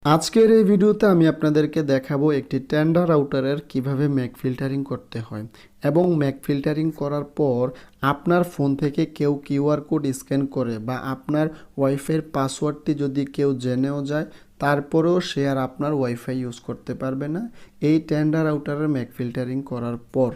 আজকের এই ভিডিওতে আমি আপনাদেরকে দেখাবো একটি টেন্ডার রাউটারের কিভাবে ম্যাক ফিল্টারিং করতে হয় এবং ম্যাক ফিল্টারিং করার পর আপনার ফোন থেকে কেউ কিউআর কোড স্ক্যান করে বা আপনার ওয়াইফাইয়ের পাসওয়ার্ডটি যদি কেউ জেনেও যায় তারপরেও সে আর আপনার ওয়াইফাই ইউজ করতে পারবে না এই টেন্ডার রাউটারের ম্যাক ফিল্টারিং করার পর।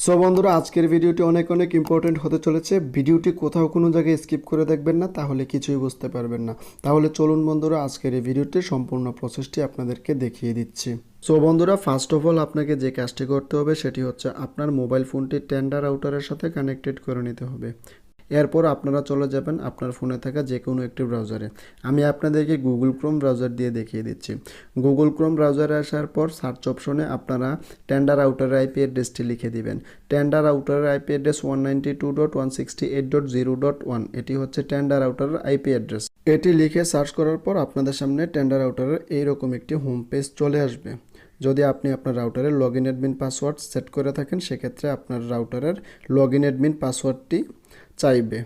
সো বন্ধুরা, আজকের ভিডিওটি অনেক অনেক ইম্পর্টেন্ট হতে চলেছে। ভিডিওটি কোথাও কোনো জায়গায় স্কিপ করে দেখবেন না, তাহলে কিছুই বুঝতে পারবেন না। তাহলে চলুন বন্ধুরা, আজকের এই ভিডিওটির সম্পূর্ণ প্রসেসটি আপনাদেরকে দেখিয়ে দিচ্ছি। সো বন্ধুরা, ফার্স্ট অফ অল আপনাকে যে কাজটি করতে হবে সেটি হচ্ছে আপনার মোবাইল ফোনটি টেন্ডার রাউটারের সাথে কানেক্টেড করে নিতে হবে। এরপর আপনারা চলে যাবেন আপনার ফোনে থাকা যে কোনো একটি ব্রাউজারে। আমি আপনাদেরকে গুগল ক্রোম ব্রাউজার দিয়ে দেখিয়ে দিচ্ছি। গুগল ক্রোম ব্রাউজারে আসার পর সার্চ অপশনে আপনারা টেন্ডার আউটারের আইপি অ্যাড্রেসটি লিখে দিবেন। টেন্ডার আউটারের আইপি অ্যাড্রেস 192.168.0.1, এটি হচ্ছে টেন্ডার আউটারের আইপি অ্যাড্রেস। এটি লিখে সার্চ করার পর আপনাদের সামনে টেন্ডার আউটারের এইরকম একটি হোম পেজ চলে আসবে। যদি আপনি আপনার রাউটারের log in admin password set করে থাকেন, সেক্ষেত্রে আপনার রাউটারের লগ ইন অ্যাডমিন পাসওয়ার্ডটি চাইবে।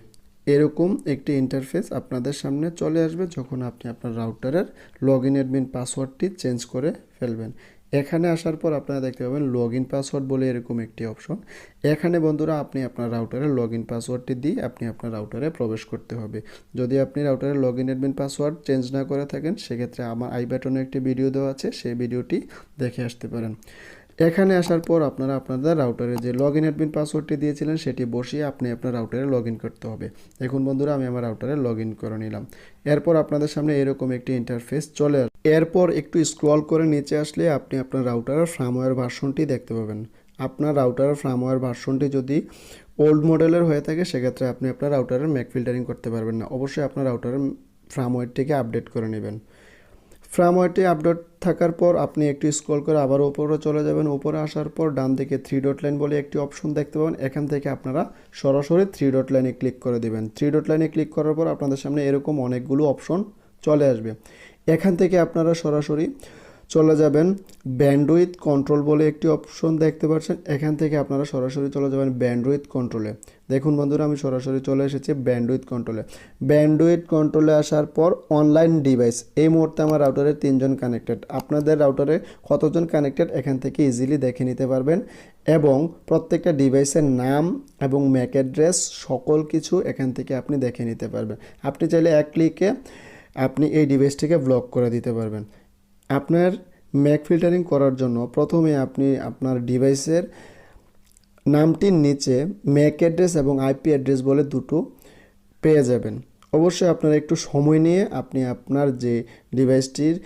এরকম একটি ইন্টারফেস আপনাদের সামনে চলে আসবে যখন আপনি আপনার রাউটারের লগ ইন অ্যাডমিন পাসওয়ার্ডটি চেঞ্জ করে ফেলবেন। এখানে আসার পর আপনারা দেখতে পাবেন লগ ইন পাসওয়ার্ড বলে এরকম একটি অপশন। এখানে বন্ধুরা আপনি আপনার রাউটারের লগ ইন পাসওয়ার্ডটি দিয়ে আপনি আপনার রাউটারে প্রবেশ করতে হবে। যদি আপনি রাউটারের log in admin password change না করে থাকেন, সেক্ষেত্রে আমার আই বাটনে একটি ভিডিও দেওয়া আছে, সেই ভিডিওটি দেখে আসতে পারেন। এখানে আসার পর আপনারা আপনাদের রাউটারে যে লগ ইন অ্যাডমিন পাসওয়ার্ডটি দিয়েছিলেন সেটি বসিয়ে আপনি আপনার রাউটারে লগ ইন করতে হবে। দেখুন বন্ধুরা, আমি আমার রাউটারে লগ ইন করে নিলাম। এরপর আপনাদের সামনে এরকম একটি ইন্টারফেস চলে আসবে। এরপর একটু স্ক্রল করে নিচে আসলে আপনি আপনার রাউটারের ফার্মওয়্যার ভার্সনটি দেখতে পাবেন। আপনার রাউটারের ফার্মওয়্যার ভার্সনটি যদি ওল্ড মডেলের হয়ে থাকে, সেক্ষেত্রে আপনি আপনার রাউটারের ম্যাক ফিল্টারিং করতে পারবেন না। অবশ্যই আপনার রাউটারের ফার্মওয়্যারটিকে আপডেট করে নেবেন। ফার্মওয়্যারটি আপডেট থাকার পর আপনি একটু স্ক্রল করে আবার উপরে চলে যাবেন। উপরে আসার পর ডান দিকে 3 ডট লাইন বলে একটি অপশন দেখতে পাবেন। এখান থেকে আপনারা সরাসরি 3 ডট লাইনে ক্লিক করে দেবেন। 3 ডট লাইনে ক্লিক করার পর আপনাদের সামনে এরকম অনেকগুলো অপশন চলে আসবে। এখান থেকে আপনারা সরাসরি চলে যাবেন ব্যান্ডউইথ কন্ট্রোল বলে একটি অপশন দেখতে পাচ্ছেন। এখান থেকে আপনারা সরাসরি চলে যাবেন ব্যান্ডউইথ কন্ট্রোলে। দেখুন বন্ধুরা, আমি সরাসরি চলে এসেছি ব্যান্ডউইথ কন্ট্রোলে। ব্যান্ডউইথ কন্ট্রোলে আসার পর অনলাইন ডিভাইস, এই মুহূর্তে আমার রাউটারে 3 জন কানেক্টেড। আপনাদের রাউটারে কতজন কানেক্টেড এখান থেকে ইজিলি দেখে নিতে পারবেন এবং প্রত্যেকটা ডিভাইসের নাম এবং ম্যাক অ্যাড্রেস সকল কিছু এখান থেকে আপনি দেখে নিতে পারবেন। আপনি চাইলে এক ক্লিকে আপনি এই ডিভাইসটিকে ব্লক করে দিতে পারবেন। আপনার ম্যাক ফিল্টারিং করার জন্য প্রথমে আপনি আপনার ডিভাইসের নামটির নিচে ম্যাক অ্যাড্রেস এবং আইপি অ্যাড্রেস বলে দুটো পেয়ে যাবেন। অবশ্যই আপনারা একটু সময় নিয়ে আপনি আপনার যে ডিভাইসটির